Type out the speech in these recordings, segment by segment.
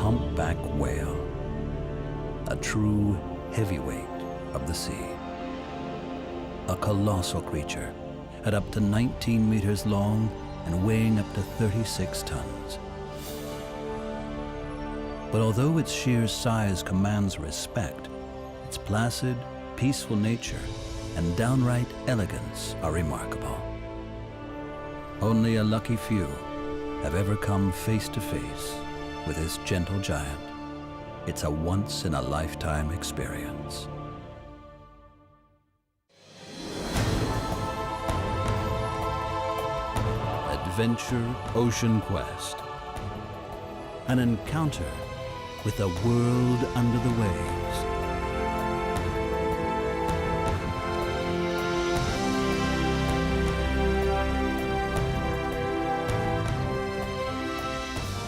humpback whale, a true heavyweight of the sea. A colossal creature at up to 19 meters long and weighing up to 36 tons. But although its sheer size commands respect, its placid, peaceful nature and downright elegance are remarkable. Only a lucky few have ever come face to face with this gentle giant. It's a once-in-a-lifetime experience. Adventure Ocean Quest. An encounter with the world under the waves.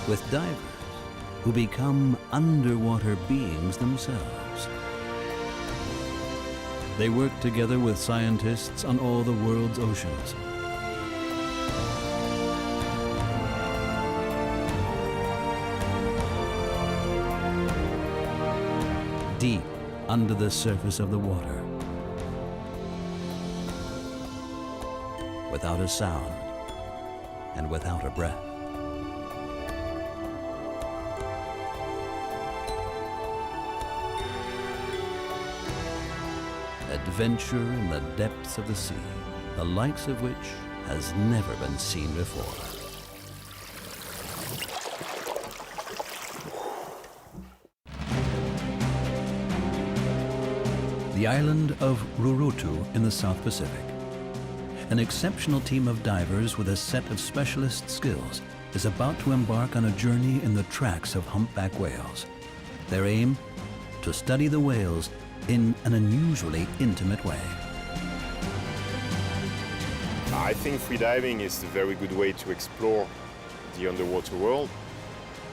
With divers who become underwater beings themselves. They work together with scientists on all the world's oceans. Deep under the surface of the water, without a sound and without a breath. Adventure in the depths of the sea, the likes of which has never been seen before. The island of Rurutu in the South Pacific. An exceptional team of divers with a set of specialist skills is about to embark on a journey in the tracks of humpback whales. Their aim? To study the whales in an unusually intimate way. I think freediving is a very good way to explore the underwater world,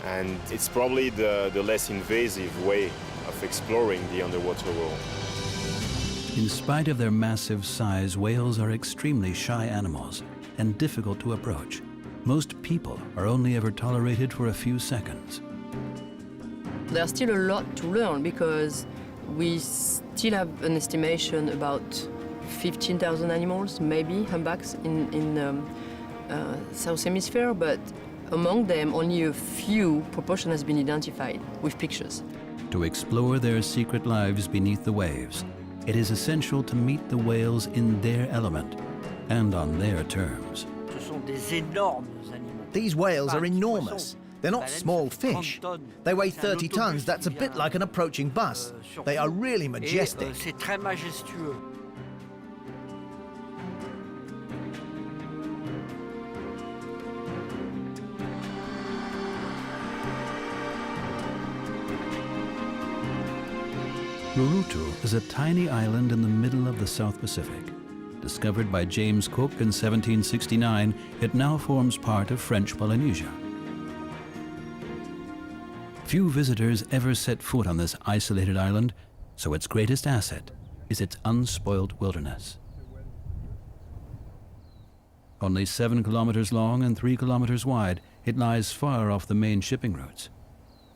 and it's probably the less invasive way of exploring the underwater world. In spite of their massive size, whales are extremely shy animals and difficult to approach. Most people are only ever tolerated for a few seconds. There's still a lot to learn because we still have an estimation about 15,000 animals, maybe humpbacks in South Hemisphere, but among them only a few proportion has been identified with pictures. To explore their secret lives beneath the waves, it is essential to meet the whales in their element and on their terms. These whales are enormous. They're not small fish. They weigh 30 tons. That's a bit like an approaching bus. They are really majestic. Rurutu is a tiny island in the middle of the South Pacific. Discovered by James Cook in 1769, it now forms part of French Polynesia. Few visitors ever set foot on this isolated island, so its greatest asset is its unspoilt wilderness. Only 7 kilometers long and 3 kilometers wide, it lies far off the main shipping routes.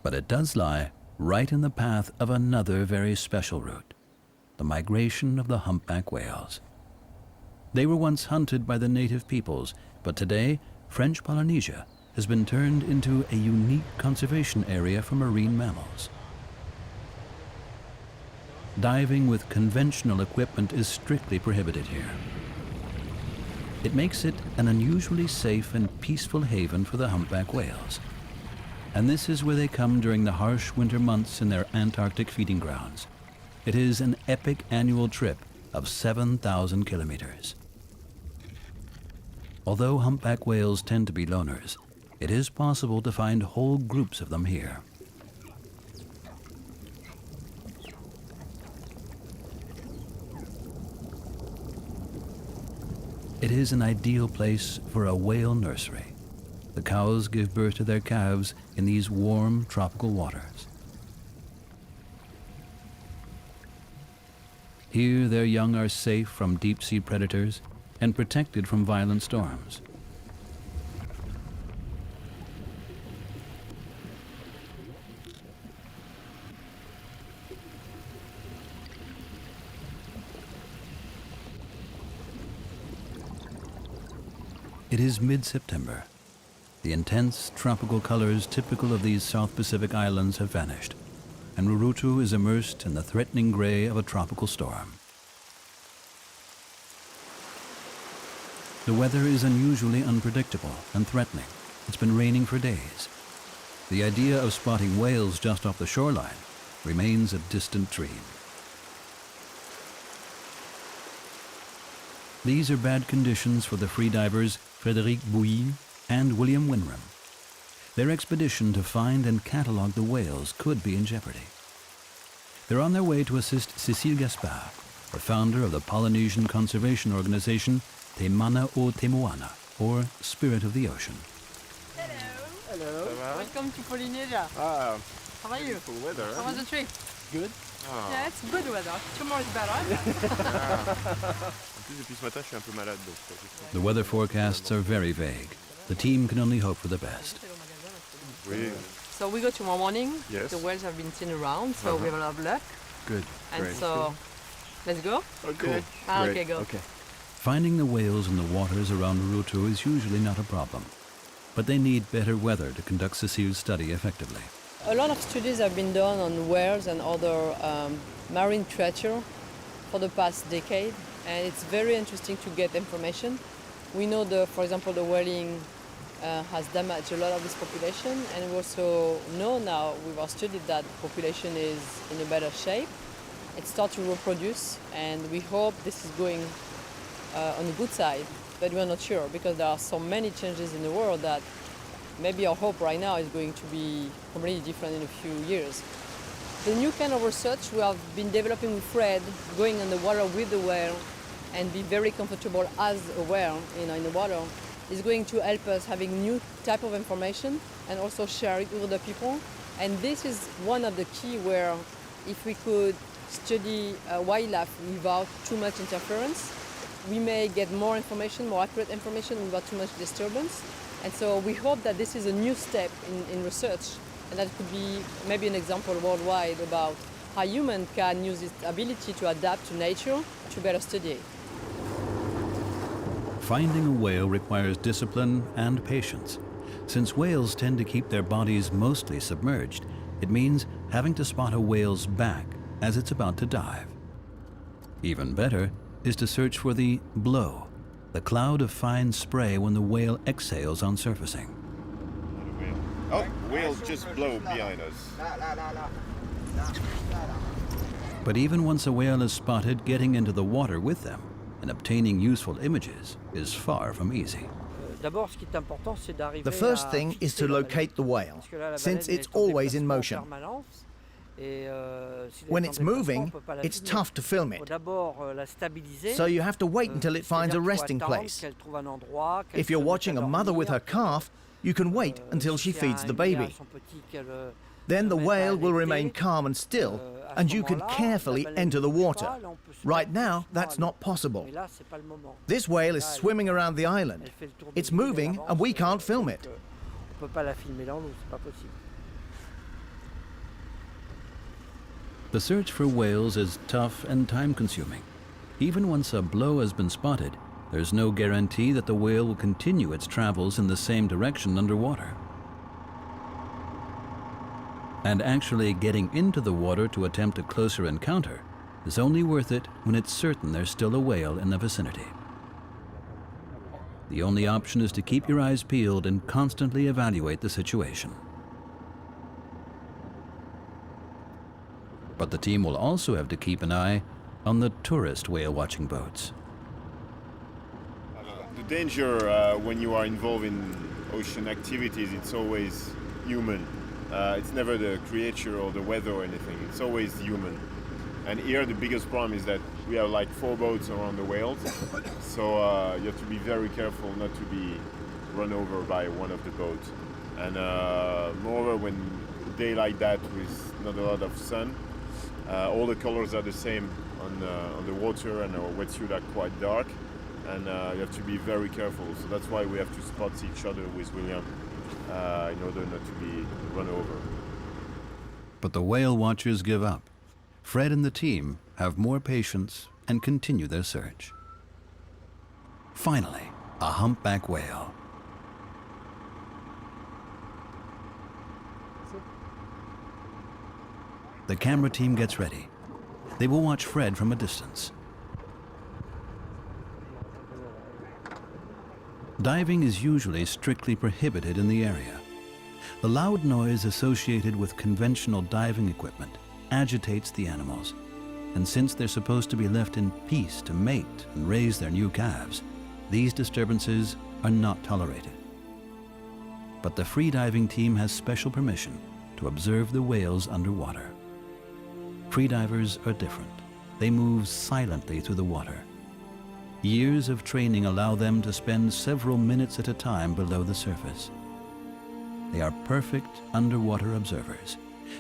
But it does lie right in the path of another very special route, the migration of the humpback whales. They were once hunted by the native peoples, but today, French Polynesia has been turned into a unique conservation area for marine mammals. Diving with conventional equipment is strictly prohibited here. It makes it an unusually safe and peaceful haven for the humpback whales. And this is where they come during the harsh winter months in their Antarctic feeding grounds. It is an epic annual trip of 7,000 kilometers. Although humpback whales tend to be loners, it is possible to find whole groups of them here. It is an ideal place for a whale nursery. The cows give birth to their calves in these warm tropical waters. Here their young are safe from deep-sea predators and protected from violent storms. It is mid-September. The intense tropical colors typical of these South Pacific islands have vanished, and Rurutu is immersed in the threatening gray of a tropical storm. The weather is unusually unpredictable and threatening. It's been raining for days. The idea of spotting whales just off the shoreline remains a distant dream. These are bad conditions for the freedivers Frédéric Bouilly and William Winram. Their expedition to find and catalog the whales could be in jeopardy. They're on their way to assist Cécile Gaspard, the founder of the Polynesian conservation organization Te Mana o Te Moana, or Spirit of the Ocean. Hello. Welcome to Polynesia. How are you? Beautiful weather. How was the trip? Good. Yeah, it's good weather. Tomorrow is better. En plus, depuis ce matin, je suis un peu malade, donc. The weather forecasts are very vague. The team can only hope for the best. Oui. So we go tomorrow morning. Yes. The whales have been seen around, so we have a lot of luck. Good. And Great. so, let's go. Okay. Okay, go. Okay. Finding the whales in the waters around Rurutu is usually not a problem, but they need better weather to conduct Cécile's study effectively. A lot of studies have been done on whales and other marine creatures for the past decade, and it's very interesting to get information. We know, for example, the whaling has damaged a lot of this population, and we also know now with our study that the population is in a better shape. It starts to reproduce, and we hope this is going on the good side, but we're not sure because there are so many changes in the world that maybe our hope right now is going to be completely different in a few years. The new kind of research we have been developing with Fred, going in the water with the whale and be very comfortable as a whale in the water, is going to help us having new type of information and also share it with other people. And this is one of the key where if we could study wildlife without too much interference, we may get more information, more accurate information without too much disturbance. And so we hope that this is a new step in research, and that could be maybe an example worldwide about how humans can use its ability to adapt to nature to better study it. Finding a whale requires discipline and patience. Since whales tend to keep their bodies mostly submerged, it means having to spot a whale's back as it's about to dive. Even better is to search for the blow, the cloud of fine spray when the whale exhales on surfacing. Oh, whales just blow behind us. But even once a whale is spotted, getting into the water with them and obtaining useful images is far from easy. The first thing is to locate the whale, since it's always in motion. When it's moving, it's tough to film it. So you have to wait until it finds a resting place. If you're watching a mother with her calf, you can wait until she feeds the baby. Then the whale will remain calm and still, and you can carefully enter the water. Right now, that's not possible. This whale is swimming around the island. It's moving, and we can't film it. The search for whales is tough and time-consuming. Even once a blow has been spotted, there's no guarantee that the whale will continue its travels in the same direction underwater. And actually getting into the water to attempt a closer encounter is only worth it when it's certain there's still a whale in the vicinity. The only option is to keep your eyes peeled and constantly evaluate the situation. But the team will also have to keep an eye on the tourist whale-watching boats. The danger when you are involved in ocean activities, it's always human. It's never the creature or the weather or anything, it's always human. And here the biggest problem is that we have like 4 boats around the whales, so you have to be very careful not to be run over by one of the boats. And moreover, when a day like that with not a lot of sun, all the colors are the same on the water, and our wetsuit are quite dark, and you have to be very careful. So that's why we have to spot each other with William in order not to be run over. But the whale watchers give up. Fred and the team have more patience and continue their search. Finally, a humpback whale. The camera team gets ready. They will watch Fred from a distance. Diving is usually strictly prohibited in the area. The loud noise associated with conventional diving equipment agitates the animals, and since they're supposed to be left in peace to mate and raise their new calves, these disturbances are not tolerated. But the freediving team has special permission to observe the whales underwater. Freedivers are different. They move silently through the water. Years of training allow them to spend several minutes at a time below the surface. They are perfect underwater observers.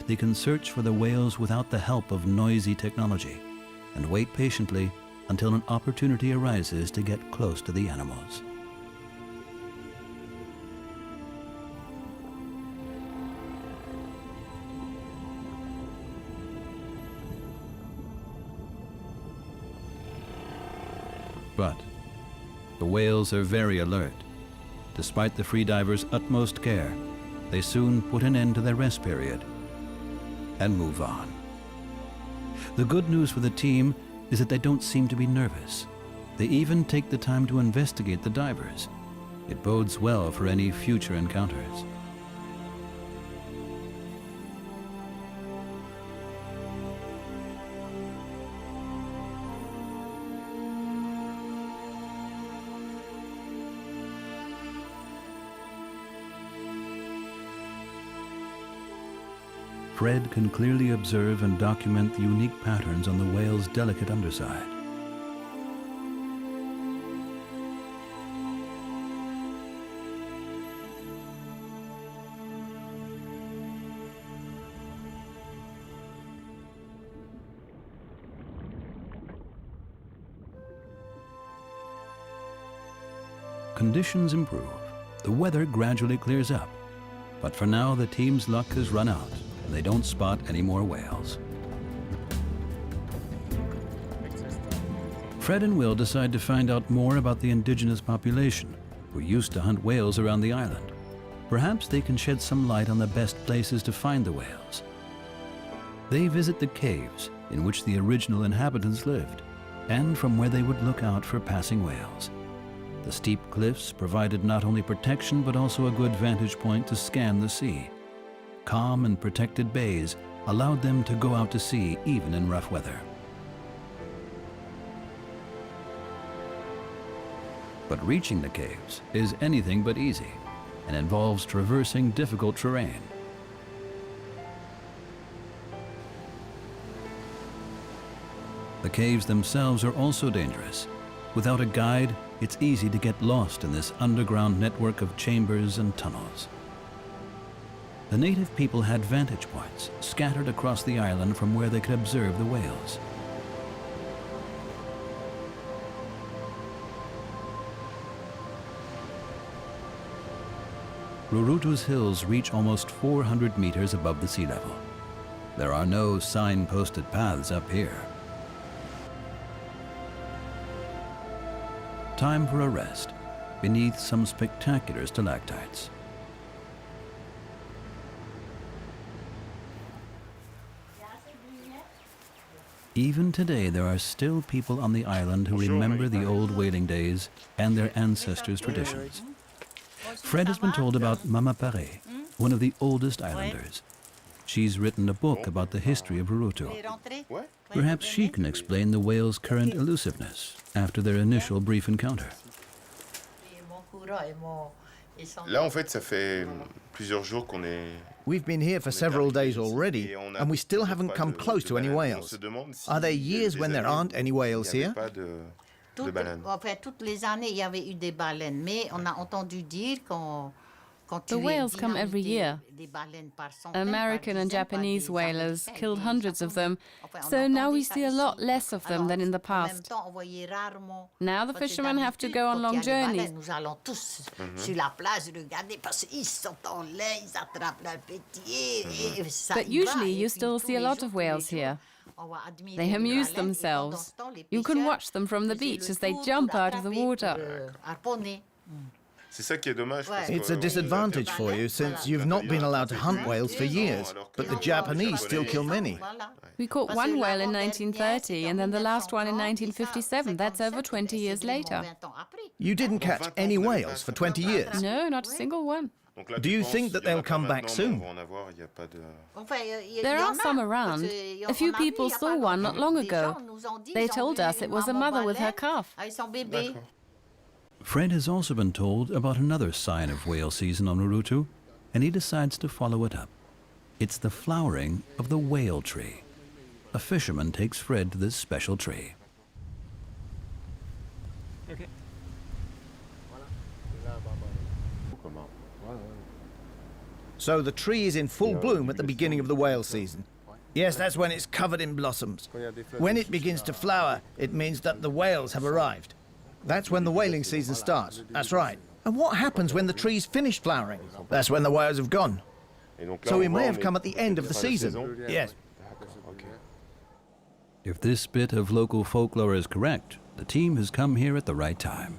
They can search for the whales without the help of noisy technology and wait patiently until an opportunity arises to get close to the animals. But the whales are very alert. Despite the freedivers' utmost care, they soon put an end to their rest period and move on. The good news for the team is that they don't seem to be nervous. They even take the time to investigate the divers. It bodes well for any future encounters. Fred can clearly observe and document the unique patterns on the whale's delicate underside. Conditions improve. The weather gradually clears up. But for now, the team's luck has run out, and they don't spot any more whales. Fred and Will decide to find out more about the indigenous population who used to hunt whales around the island. Perhaps they can shed some light on the best places to find the whales. They visit the caves in which the original inhabitants lived, and from where they would look out for passing whales. The steep cliffs provided not only protection but also a good vantage point to scan the sea. Calm and protected bays allowed them to go out to sea even in rough weather. But reaching the caves is anything but easy and involves traversing difficult terrain. The caves themselves are also dangerous. Without a guide, it's easy to get lost in this underground network of chambers and tunnels. The native people had vantage points scattered across the island from where they could observe the whales. Rurutu's hills reach almost 400 meters above the sea level. There are no sign-posted paths up here. Time for a rest beneath some spectacular stalactites. Even today, there are still people on the island who remember the old whaling days and their ancestors' traditions. Fred has been told about Mama Pare, one of the oldest islanders. She's written a book about the history of Rurutu. Perhaps she can explain the whale's current elusiveness after their initial brief encounter. Là, en fait, ça fait plusieurs jours qu'on est... We've been here for several days already, and we still haven't come close to any whales. Are there years when there aren't any whales here? En fait, toutes les années, il y avait eu des baleines, mais on a entendu dire quand The whales come every year. American and Japanese whalers killed hundreds of them, so now we see a lot less of them than in the past. Now the fishermen have to go on long journeys. But usually you still see a lot of whales here. They amuse themselves. You can watch them from the beach as they jump out of the water. It's a disadvantage for you since you've not been allowed to hunt whales for years, but the Japanese still kill many. We caught one whale in 1930 and then the last one in 1957. That's over 20 years later. You didn't catch any whales for 20 years? No, not a single one. Do you think that they'll come back soon? There are some around. A few people saw one not long ago. They told us it was a mother with her calf. Fred has also been told about another sign of whale season on Rurutu, and he decides to follow it up. It's the flowering of the whale tree. A fisherman takes Fred to this special tree. So the tree is in full bloom at the beginning of the whale season. Yes, that's when it's covered in blossoms. When it begins to flower, it means that the whales have arrived. That's when the whaling season starts. That's right. And what happens when the trees finish flowering? That's when the whales have gone. So we may have come at the end of the season. Yes. If this bit of local folklore is correct, the team has come here at the right time.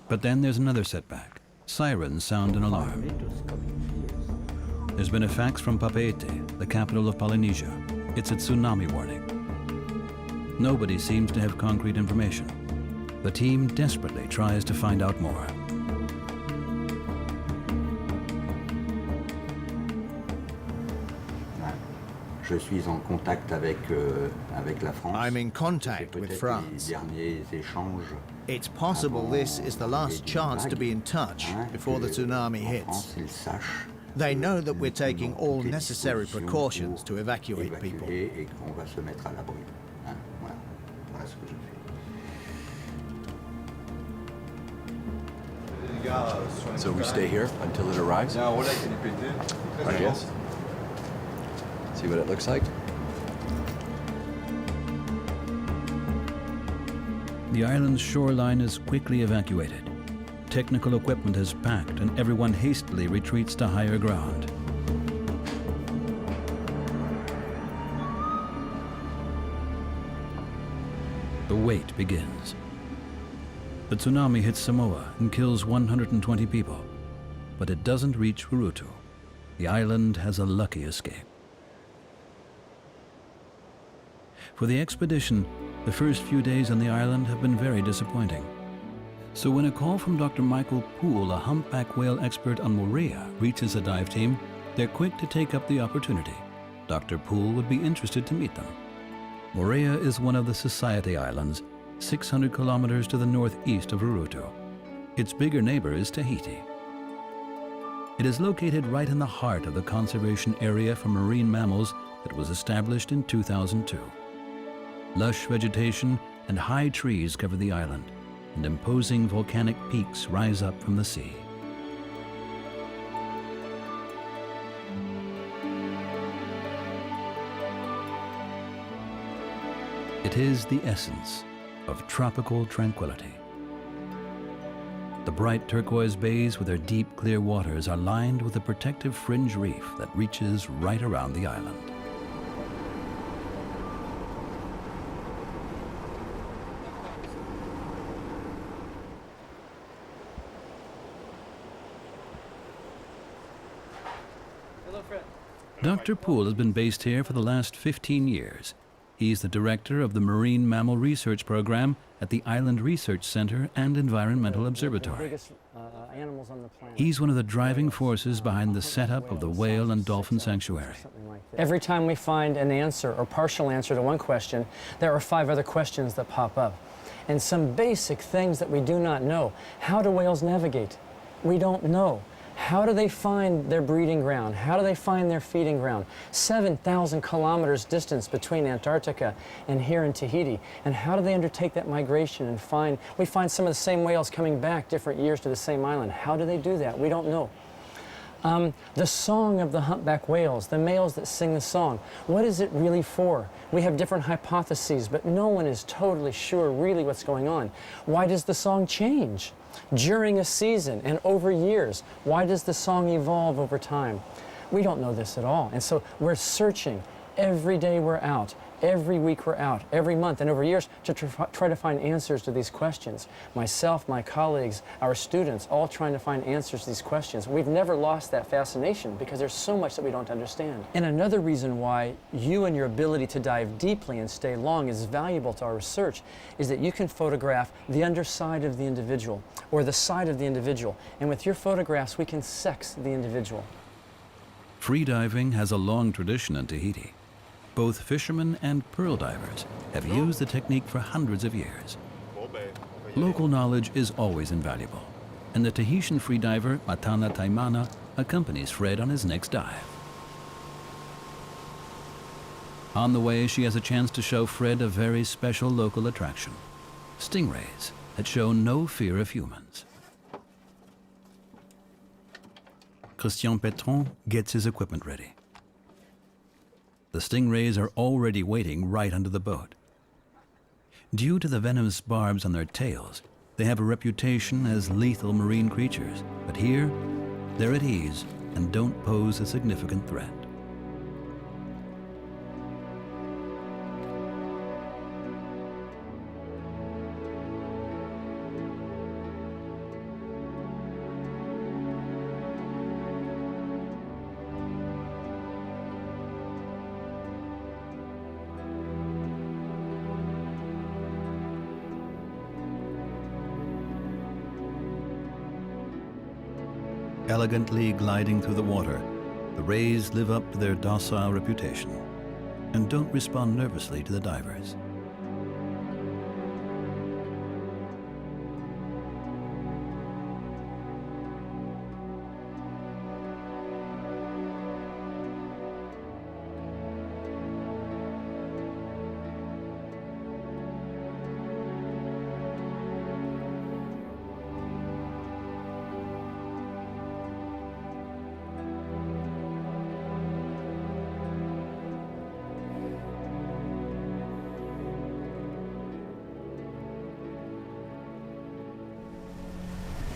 But then there's another setback. Sirens sound an alarm. There's been a fax from Papeete, the capital of Polynesia. It's a tsunami warning. Nobody seems to have concrete information. The team desperately tries to find out more. I'm in contact with France. It's possible this is the last chance to be in touch before the tsunami hits. They know that we're taking all necessary precautions to evacuate people. So we stay here until it arrives? I guess. See what it looks like? The island's shoreline is quickly evacuated. Technical equipment is packed and everyone hastily retreats to higher ground. The wait begins. The tsunami hits Samoa and kills 120 people, but it doesn't reach Rurutu. The island has a lucky escape. For the expedition, the first few days on the island have been very disappointing. So when a call from Dr. Michael Poole, a humpback whale expert on Moorea, reaches the dive team, they're quick to take up the opportunity. Dr. Poole would be interested to meet them. Moorea is one of the Society Islands, 600 kilometers to the northeast of Rurutu. Its bigger neighbor is Tahiti. It is located right in the heart of the conservation area for marine mammals that was established in 2002. Lush vegetation and high trees cover the island, and imposing volcanic peaks rise up from the sea. It is the essence of tropical tranquility. The bright turquoise bays with their deep, clear waters are lined with a protective fringe reef that reaches right around the island. Dr. Poole has been based here for the last 15 years. He's the director of the Marine Mammal Research Program at the Island Research Center and Environmental Observatory. He's one of the driving forces behind the setup of the whale and dolphin sanctuary. Every time we find an answer or partial answer to one question, there are 5 other questions that pop up. And some basic things that we do not know. How do whales navigate? We don't know. How do they find their breeding ground? How do they find their feeding ground? 7,000 kilometers distance between Antarctica and here in Tahiti. And how do they undertake that migration and we find some of the same whales coming back different years to the same island. How do they do that? We don't know. The song of the humpback whales, the males that sing the song, what is it really for? We have different hypotheses, but no one is totally sure really what's going on. Why does the song change during a season and over years? Why does the song evolve over time? We don't know this at all. And so we're searching every day we're out, Every week we're out, every month and over years, to try to find answers to these questions. Myself, my colleagues, our students, all trying to find answers to these questions. We've never lost that fascination because there's so much that we don't understand. And another reason why you and your ability to dive deeply and stay long is valuable to our research is that you can photograph the underside of the individual or the side of the individual. And with your photographs, we can sex the individual. Freediving has a long tradition in Tahiti. Both fishermen and pearl divers have used the technique for hundreds of years. Local knowledge is always invaluable, and the Tahitian freediver Matana Taimana accompanies Fred on his next dive. On the way, she has a chance to show Fred a very special local attraction: stingrays that show no fear of humans. Christian Petron gets his equipment ready. The stingrays are already waiting right under the boat. Due to the venomous barbs on their tails, they have a reputation as lethal marine creatures, but here, they're at ease and don't pose a significant threat. Elegantly gliding through the water, the rays live up to their docile reputation and don't respond nervously to the divers.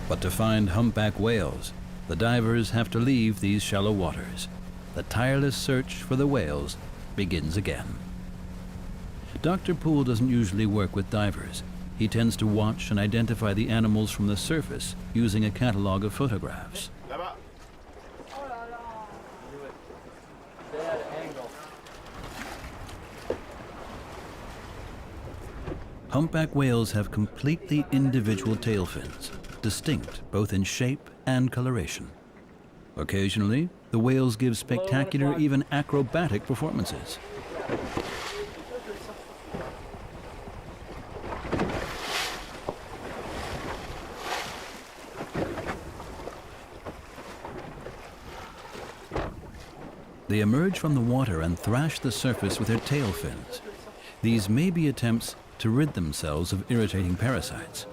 But to find humpback whales, the divers have to leave these shallow waters. The tireless search for the whales begins again. Dr. Poole doesn't usually work with divers. He tends to watch and identify the animals from the surface using a catalog of photographs. Humpback whales have completely individual tail fins, distinct both in shape and coloration. Occasionally, the whales give spectacular, even acrobatic performances. They emerge from the water and thrash the surface with their tail fins. These may be attempts to rid themselves of irritating parasites.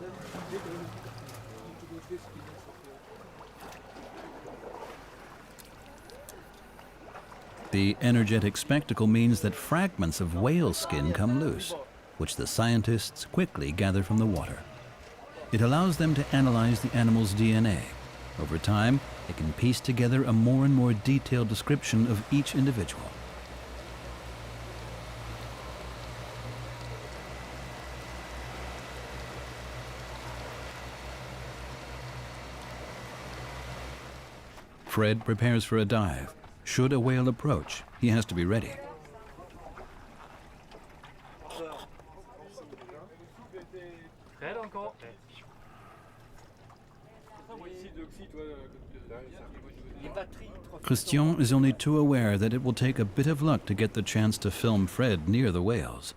The energetic spectacle means that fragments of whale skin come loose, which the scientists quickly gather from the water. It allows them to analyze the animal's DNA. Over time, they can piece together a more and more detailed description of each individual. Fred prepares for a dive. Should a whale approach, he has to be ready. Christian is only too aware that it will take a bit of luck to get the chance to film Fred near the whales.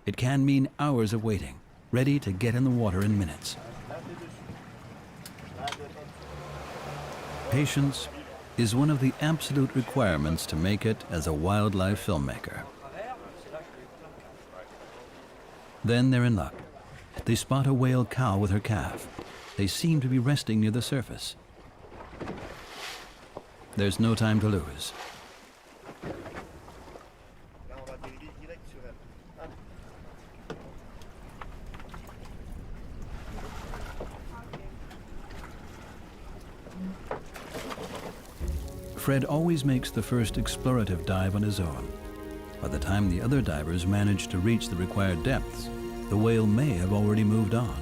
It can mean hours of waiting, ready to get in the water in minutes. Patience is one of the absolute requirements to make it as a wildlife filmmaker. Then they're in luck. They spot a whale cow with her calf. They seem to be resting near the surface. There's no time to lose. Fred always makes the first explorative dive on his own. By the time the other divers manage to reach the required depths, the whale may have already moved on.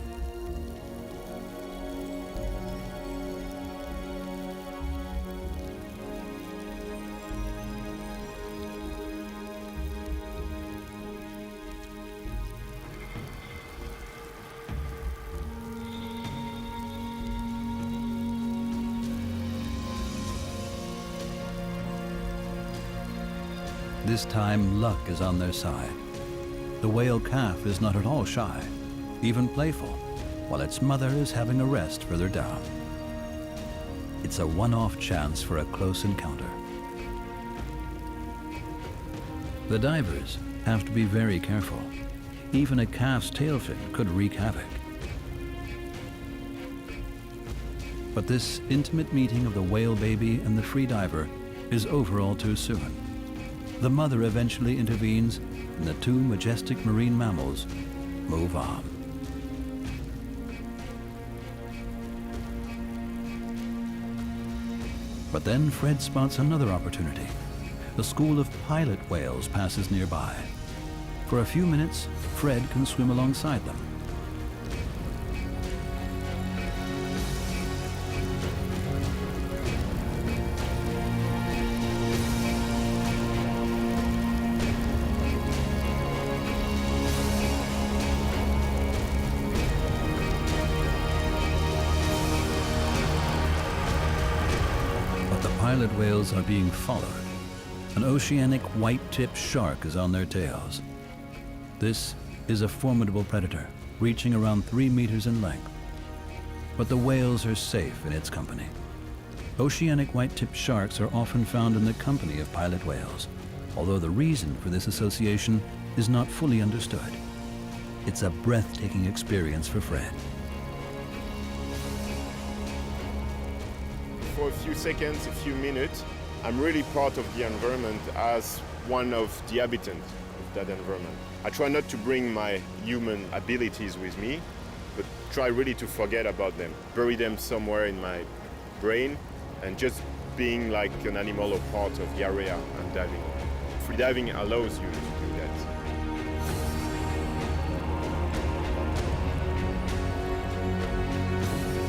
This time, luck is on their side. The whale calf is not at all shy, even playful, while its mother is having a rest further down. It's a one-off chance for a close encounter. The divers have to be very careful. Even a calf's tail fin could wreak havoc. But this intimate meeting of the whale baby and the free diver is over all too soon. The mother eventually intervenes, and the two majestic marine mammals move on. But then Fred spots another opportunity. A school of pilot whales passes nearby. For a few minutes, Fred can swim alongside them. Pilot whales are being followed. An oceanic white-tipped shark is on their tails. This is a formidable predator, reaching around 3 meters in length. But the whales are safe in its company. Oceanic white-tipped sharks are often found in the company of pilot whales, although the reason for this association is not fully understood. It's a breathtaking experience for Fred. For a few seconds, a few minutes, I'm really part of the environment as one of the inhabitants of that environment. I try not to bring my human abilities with me, but try really to forget about them, bury them somewhere in my brain, and just being like an animal or part of the area I'm diving. Freediving allows you to do that.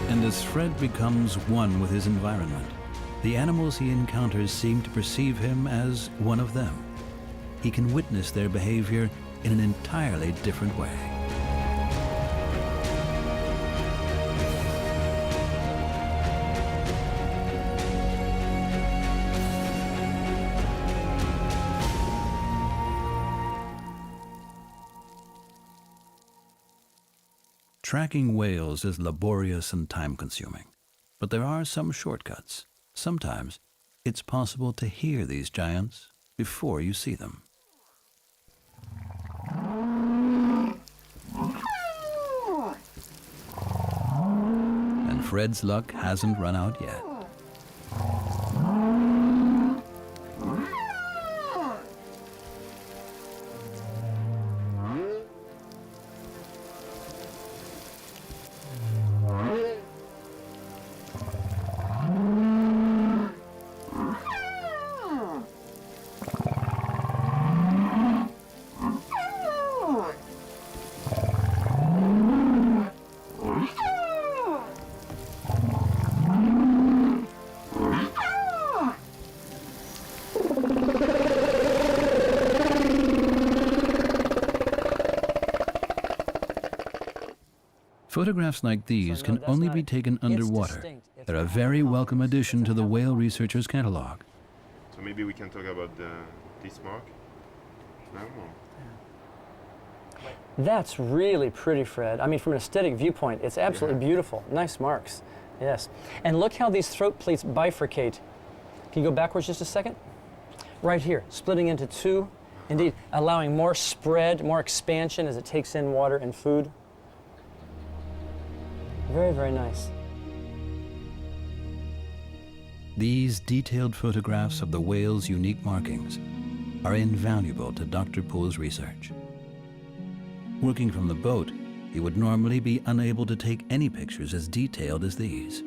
And as Fred becomes one with his environment, the animals he encounters seem to perceive him as one of them. He can witness their behavior in an entirely different way. Tracking whales is laborious and time-consuming, but there are some shortcuts. Sometimes it's possible to hear these giants before you see them. And Fred's luck hasn't run out yet. Photographs like these can only be taken underwater. They're a very welcome addition to the whale researchers' catalog. So maybe we can talk about this mark now? That's really pretty, Fred. I mean, from an aesthetic viewpoint, it's absolutely beautiful. Nice marks, yes. And look how these throat plates bifurcate. Can you go backwards just a second? Right here, splitting into two, indeed, allowing more spread, more expansion as it takes in water and food. Very, very nice. These detailed photographs of the whale's unique markings are invaluable to Dr. Poole's research. Working from the boat, he would normally be unable to take any pictures as detailed as these.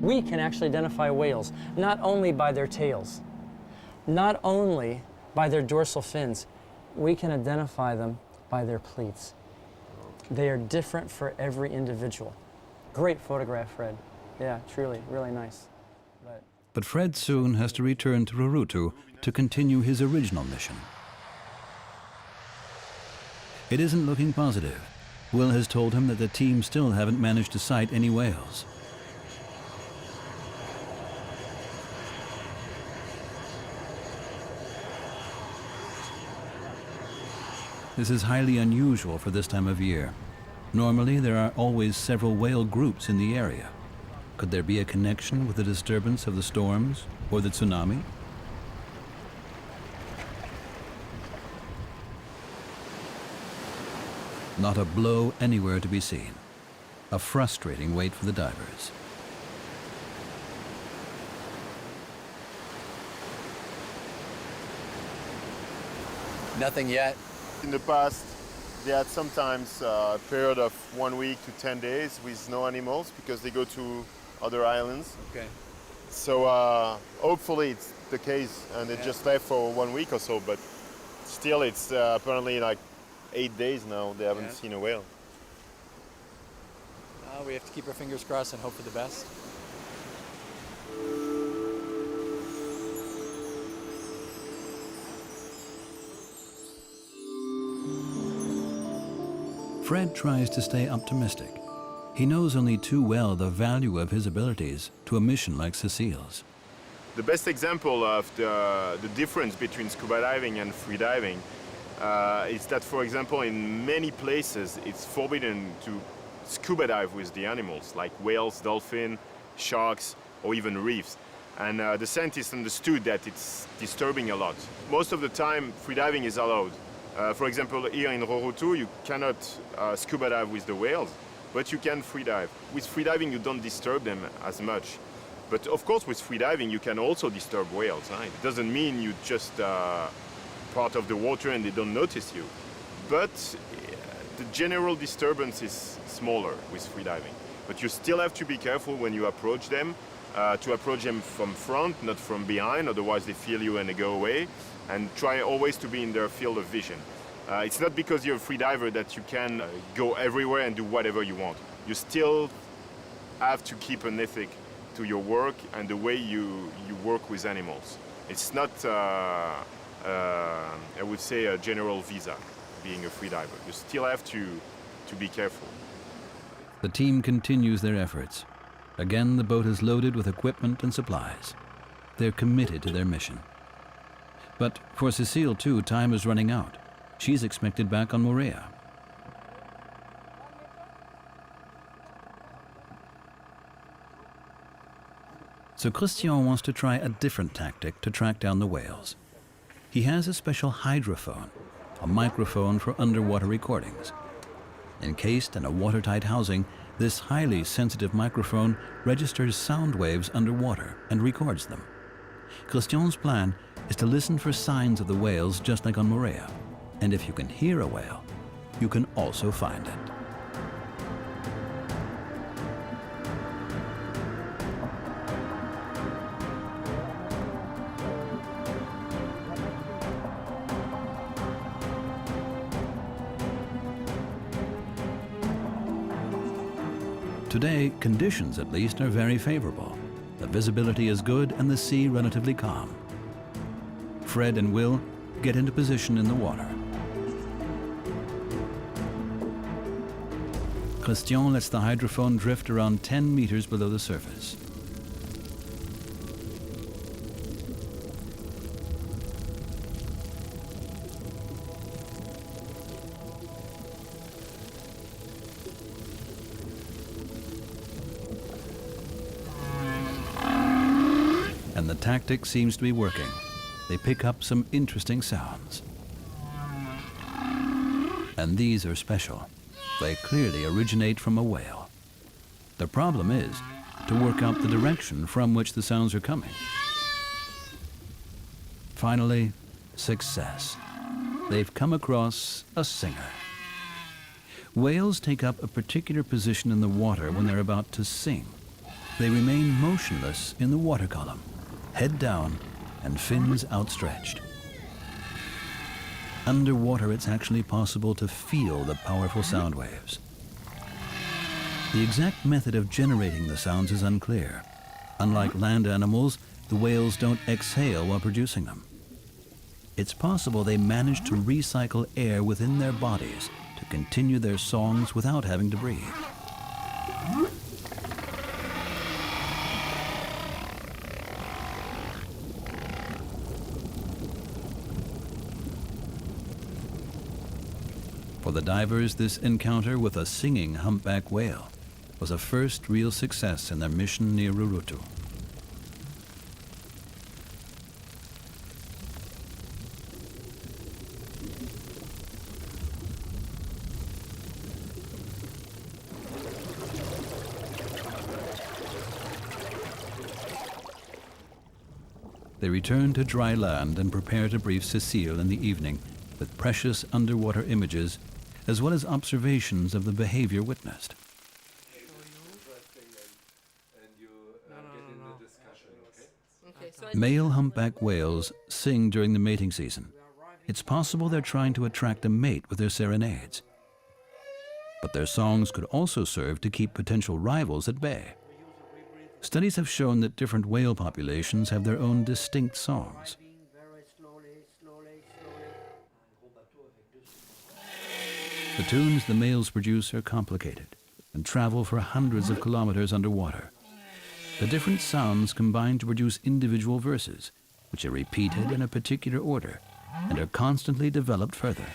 We can actually identify whales, not only by their tails, not only by their dorsal fins, we can identify them by their pleats. They are different for every individual. Great photograph, Fred. Yeah, truly, really nice. But Fred soon has to return to Rurutu to continue his original mission. It isn't looking positive. Will has told him that the team still haven't managed to sight any whales. This is highly unusual for this time of year. Normally, there are always several whale groups in the area. Could there be a connection with the disturbance of the storms or the tsunami? Not a blow anywhere to be seen. A frustrating wait for the divers. Nothing yet. In the past, they had sometimes a period of 1 week to 10 days with no animals because they go to other islands. Okay. So hopefully it's the case and they just left for 1 week or so, but still it's apparently like 8 days now they haven't seen a whale. We have to keep our fingers crossed and hope for the best. Fred tries to stay optimistic. He knows only too well the value of his abilities to a mission like Cecile's. The best example of the difference between scuba diving and free diving is that, for example, in many places it's forbidden to scuba dive with the animals, like whales, dolphins, sharks, or even reefs. And the scientists understood that it's disturbing a lot. Most of the time, free diving is allowed. For example, here in Rurutu, you cannot scuba dive with the whales, but you can free dive. With free diving, you don't disturb them as much. But of course, with free diving, you can also disturb whales. It doesn't mean you just part of the water and they don't notice you. But the general disturbance is smaller with free diving. But you still have to be careful when you approach them, to approach them from front, not from behind, otherwise they feel you and they go away. And try always to be in their field of vision. It's not because you're a free diver that you can go everywhere and do whatever you want. You still have to keep an ethic to your work and the way you work with animals. It's not, I would say, a general visa, being a free diver. You still have to be careful. The team continues their efforts. Again, the boat is loaded with equipment and supplies. They're committed to their mission. But for Cecile, too, time is running out. She's expected back on Moorea. So Christian wants to try a different tactic to track down the whales. He has a special hydrophone, a microphone for underwater recordings. Encased in a watertight housing, this highly sensitive microphone registers sound waves underwater and records them. Christian's plan is to listen for signs of the whales just like on Moorea. And if you can hear a whale, you can also find it. Today, conditions at least are very favorable. The visibility is good and the sea relatively calm. Fred and Will get into position in the water. Christian lets the hydrophone drift around 10 meters below the surface. And the tactic seems to be working. They pick up some interesting sounds. And these are special. They clearly originate from a whale. The problem is to work out the direction from which the sounds are coming. Finally, success. They've come across a singer. Whales take up a particular position in the water when they're about to sing. They remain motionless in the water column, head down and fins outstretched. Underwater, it's actually possible to feel the powerful sound waves. The exact method of generating the sounds is unclear. Unlike land animals, the whales don't exhale while producing them. It's possible they manage to recycle air within their bodies to continue their songs without having to breathe. For the divers, this encounter with a singing humpback whale was a first real success in their mission near Rurutu. They return to dry land and prepare to brief Cécile in the evening with precious underwater images as well as observations of the behavior witnessed. Male humpback whales sing during the mating season. It's possible they're trying to attract a mate with their serenades. But their songs could also serve to keep potential rivals at bay. Studies have shown that different whale populations have their own distinct songs. The tunes the males produce are complicated and travel for hundreds of kilometers underwater. The different sounds combine to produce individual verses, which are repeated in a particular order and are constantly developed further.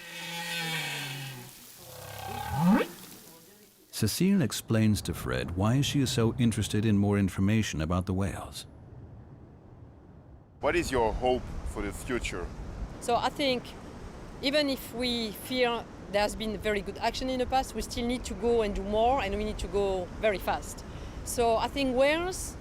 Cécile explains to Fred why she is so interested in more information about the whales. What is your hope for the future? So I think even if we feel there's been very good action in the past, we still need to go and do more, and we need to go very fast. So I think whales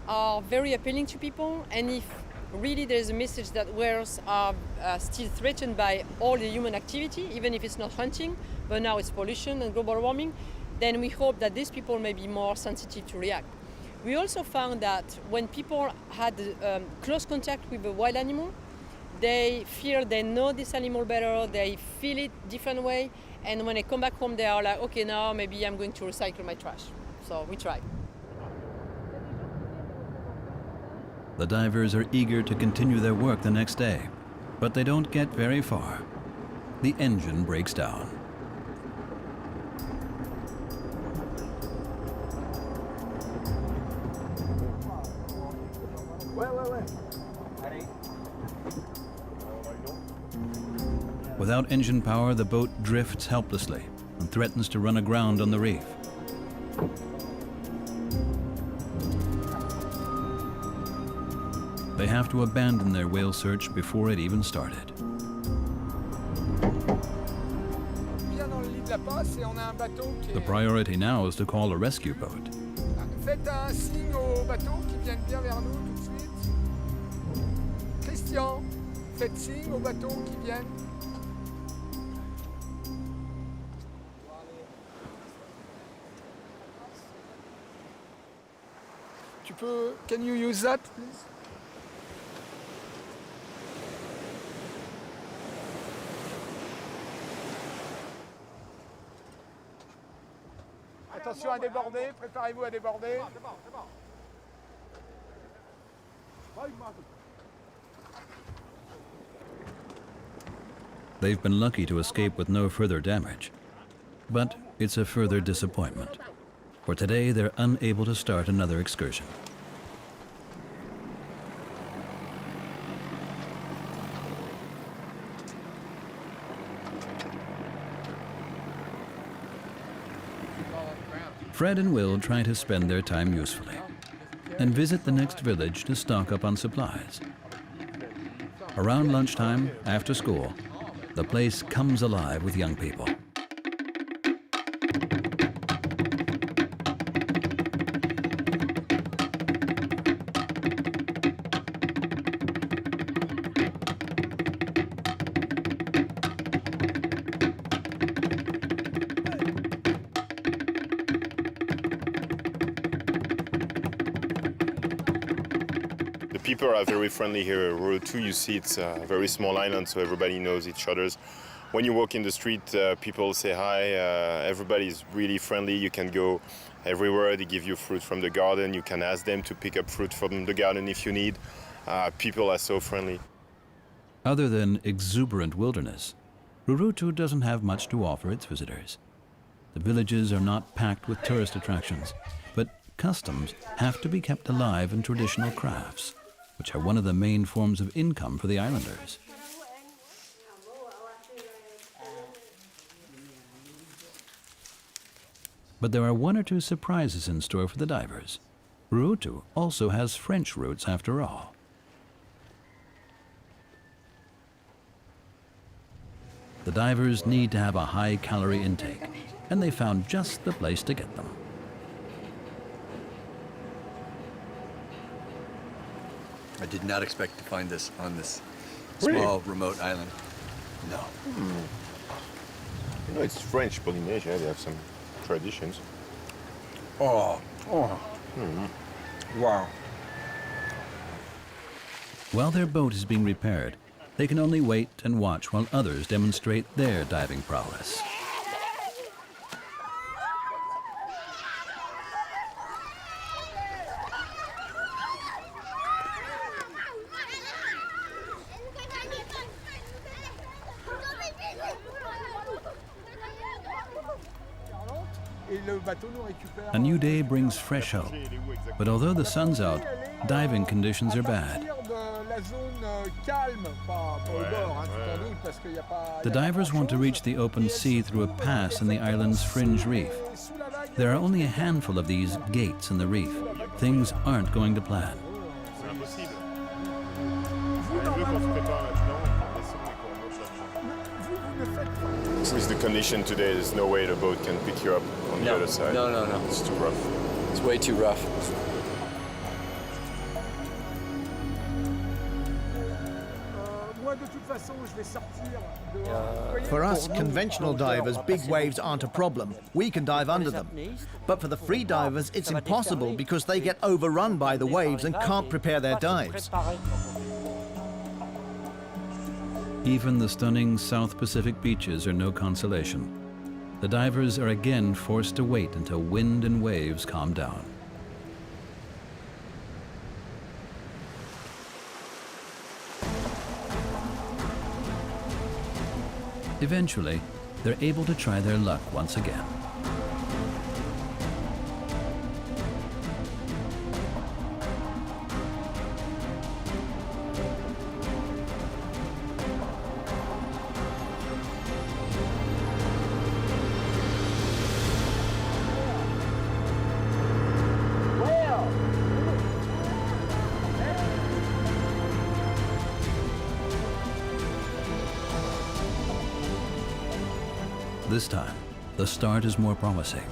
are very appealing to people, and if really there's a message that whales are still threatened by all the human activity, even if it's not hunting, but now it's pollution and global warming, then we hope that these people may be more sensitive to react. We also found that when people had close contact with a wild animal, they feel they know this animal better, they feel it different way, and when they come back home, they are like, okay, now maybe I'm going to recycle my trash. So we try. The divers are eager to continue their work the next day, but they don't get very far. The engine breaks down. Without engine power, the boat drifts helplessly and threatens to run aground on the reef. They have to abandon their whale search before it even started. The priority now is to call a rescue boat. Faites un signe aux bateaux qui viennent bien vers nous tout de suite. Christian, faites signe aux bateaux qui viennent. Can you use that, please? Attention à déborder, préparez-vous à déborder. They've been lucky to escape with no further damage. But it's a further disappointment. For today, they're unable to start another excursion. Fred and Will try to spend their time usefully and visit the next village to stock up on supplies. Around lunchtime, after school, the place comes alive with young people. people are very friendly here at Rurutu. You see it's a very small island, so everybody knows each other's. When you walk in the street, people say hi. Everybody's really friendly. You can go everywhere. They give you fruit from the garden. You can ask them to pick up fruit from the garden if you need. People are so friendly. Other than exuberant wilderness, Rurutu doesn't have much to offer its visitors. The villages are not packed with tourist attractions, but customs have to be kept alive in traditional crafts, which are one of the main forms of income for the islanders. But there are one or two surprises in store for the divers. Rurutu also has French roots after all. The divers need to have a high-calorie intake, and they found just the place to get them. I did not expect to find this on this small, remote island. No. You know, it's French Polynesia. They have some traditions. Oh. Wow. While their boat is being repaired, they can only wait and watch while others demonstrate their diving prowess. A new day brings fresh hope, but although the sun's out, diving conditions are bad. The divers want to reach the open sea through a pass in the island's fringe reef. There are only a handful of these gates in the reef. Things aren't going to plan. With the condition today, there's no way the boat can pick you up on the other side. No. It's too rough. It's way too rough. For us conventional divers, big waves aren't a problem. We can dive under them. But for the free divers, it's impossible because they get overrun by the waves and can't prepare their dives. Even the stunning South Pacific beaches are no consolation. The divers are again forced to wait until wind and waves calm down. Eventually, they're able to try their luck once again. This time, the start is more promising.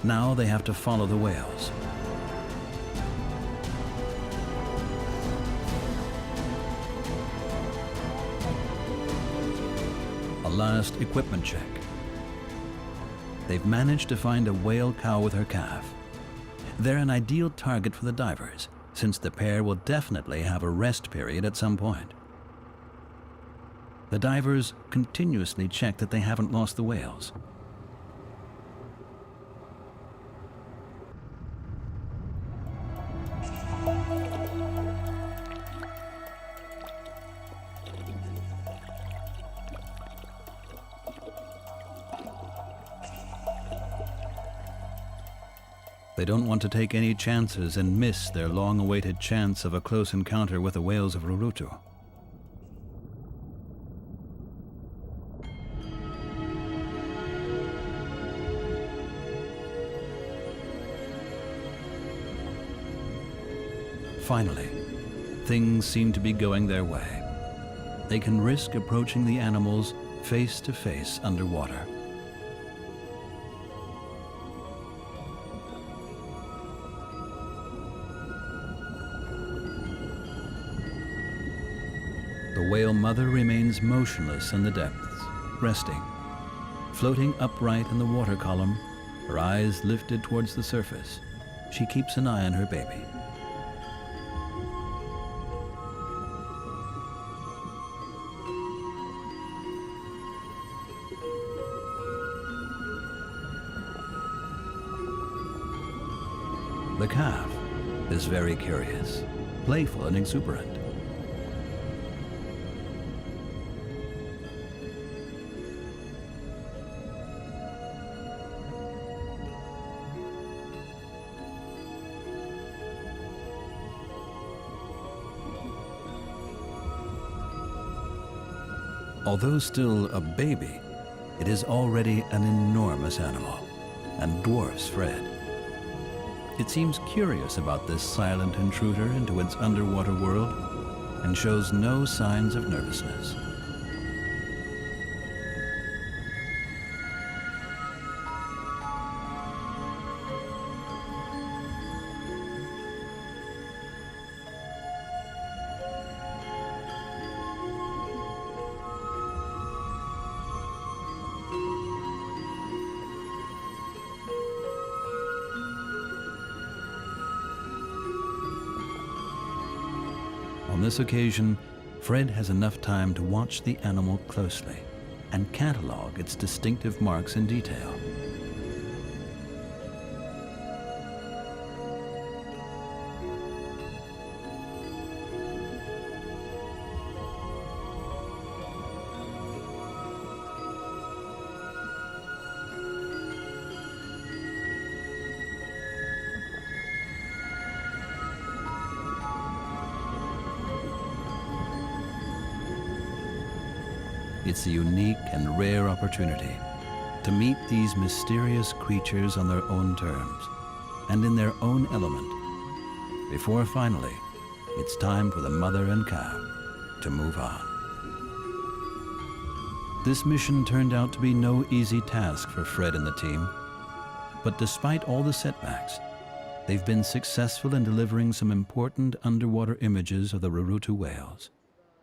Now they have to follow the whales. A last equipment check. They've managed to find a whale cow with her calf. They're an ideal target for the divers, since the pair will definitely have a rest period at some point. The divers continuously check that they haven't lost the whales. They don't want to take any chances and miss their long-awaited chance of a close encounter with the whales of Rurutu. Finally, things seem to be going their way. They can risk approaching the animals face to face underwater. The whale mother remains motionless in the depths, resting, floating upright in the water column, her eyes lifted towards the surface. She keeps an eye on her baby. the calf, is very curious, playful and exuberant. Although still a baby, it is already an enormous animal and dwarfs Fred. It seems curious about this silent intruder into its underwater world and shows no signs of nervousness. On this occasion, Fred has enough time to watch the animal closely and catalog its distinctive marks in detail. It's a unique and rare opportunity to meet these mysterious creatures on their own terms and in their own element, before finally it's time for the mother and calf to move on. This mission turned out to be no easy task for Fred and the team, but despite all the setbacks, they've been successful in delivering some important underwater images of the Rurutu whales.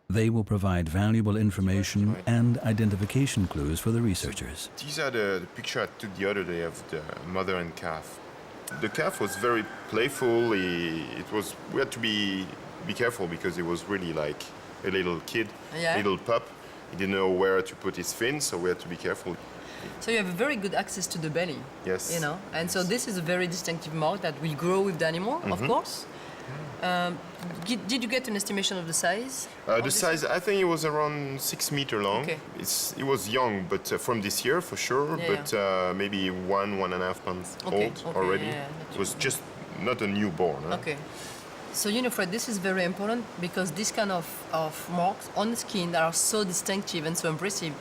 They will provide valuable information and identification clues for the researchers. These are the picture I took the other day of the mother and calf. The calf was very playful. We had to be careful because he was really like a little kid, little pup. He didn't know where to put his fins, so we had to be careful. So you have very good access to the belly. Yes. You know, and so this is a very distinctive mark that will grow with the animal, of course. Did you get an estimation of the size? The size, I think it was around 6 meters long. Okay. It was young, but from this year for sure, but maybe 1.5 months old already. It was just not a newborn. Okay. So, you know, Fred, this is very important because this kind of marks on the skin that are so distinctive and so impressive,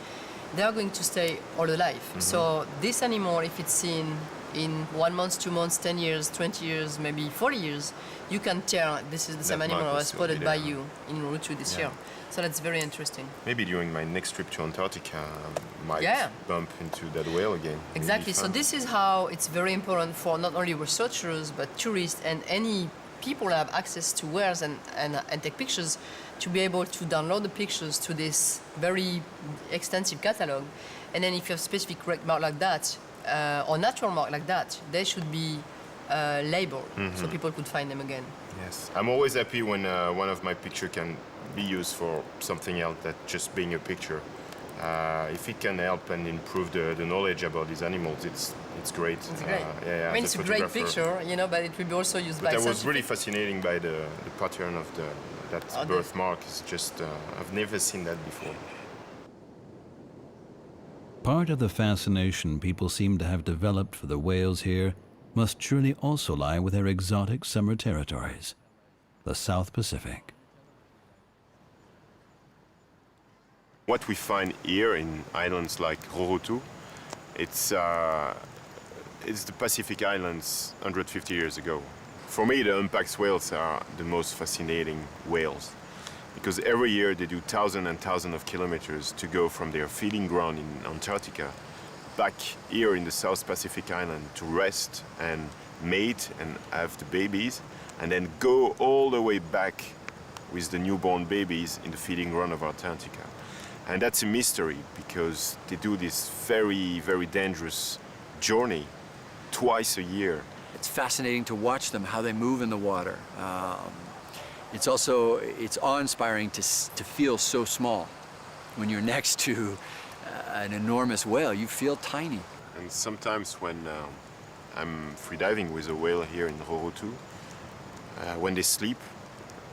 they are going to stay all alive. So this animal, if it's seen in 1 month, 2 months, 10 years, 20 years, maybe 40 years, you can tell this is the same animal that was spotted by you in Rurutu this year. So that's very interesting. Maybe during my next trip to Antarctica, I might bump into that whale again. Exactly. So this is how it's very important for not only researchers, but tourists and any people that have access to whales and take pictures to be able to download the pictures to this very extensive catalog. And then if you have specific mark like that, or natural mark like that, they should be labeled so people could find them again. Yes, I'm always happy when one of my picture can be used for something else than just being a picture. If it can help and improve the knowledge about these animals, it's great. It's great. I mean, it's a great picture, you know, but it will be also used by. But I was really fascinated by the pattern of that birthmark. It's just I've never seen that before. Part of the fascination people seem to have developed for the whales here must surely also lie with their exotic summer territories, the South Pacific. What we find here in islands like Rurutu, it's the Pacific Islands 150 years ago. For me, the Humpback whales are the most fascinating whales, because every year they do thousands and thousands of kilometers to go from their feeding ground in Antarctica back here in the South Pacific Island to rest and mate and have the babies, and then go all the way back with the newborn babies in the feeding ground of Antarctica. And that's a mystery because they do this very, very dangerous journey twice a year. It's fascinating to watch them, how they move in the water. It's awe-inspiring to feel so small. When you're next to an enormous whale, you feel tiny. And sometimes when I'm freediving with a whale here in Rurutu. When they sleep,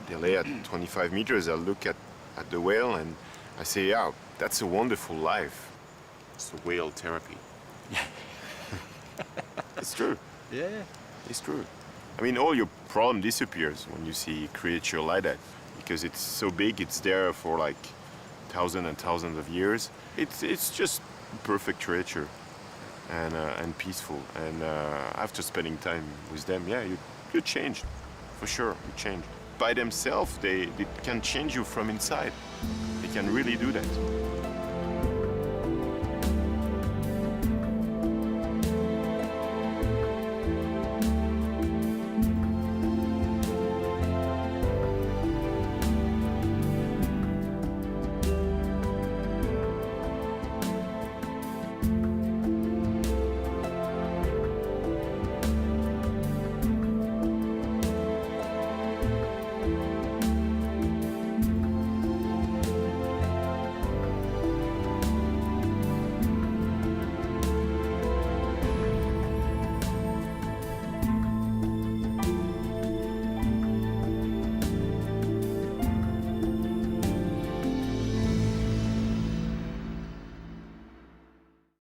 they lay at 25 meters. I look at the whale and I say, yeah, that's a wonderful life. It's a whale therapy. It's true. Yeah. It's true. I mean, all your problem disappears when you see a creature like that, because it's so big, it's there for like thousands and thousands of years. It's just perfect creature and peaceful. And after spending time with them, yeah, you change, for sure, you change. By themselves, they can change you from inside. They can really do that.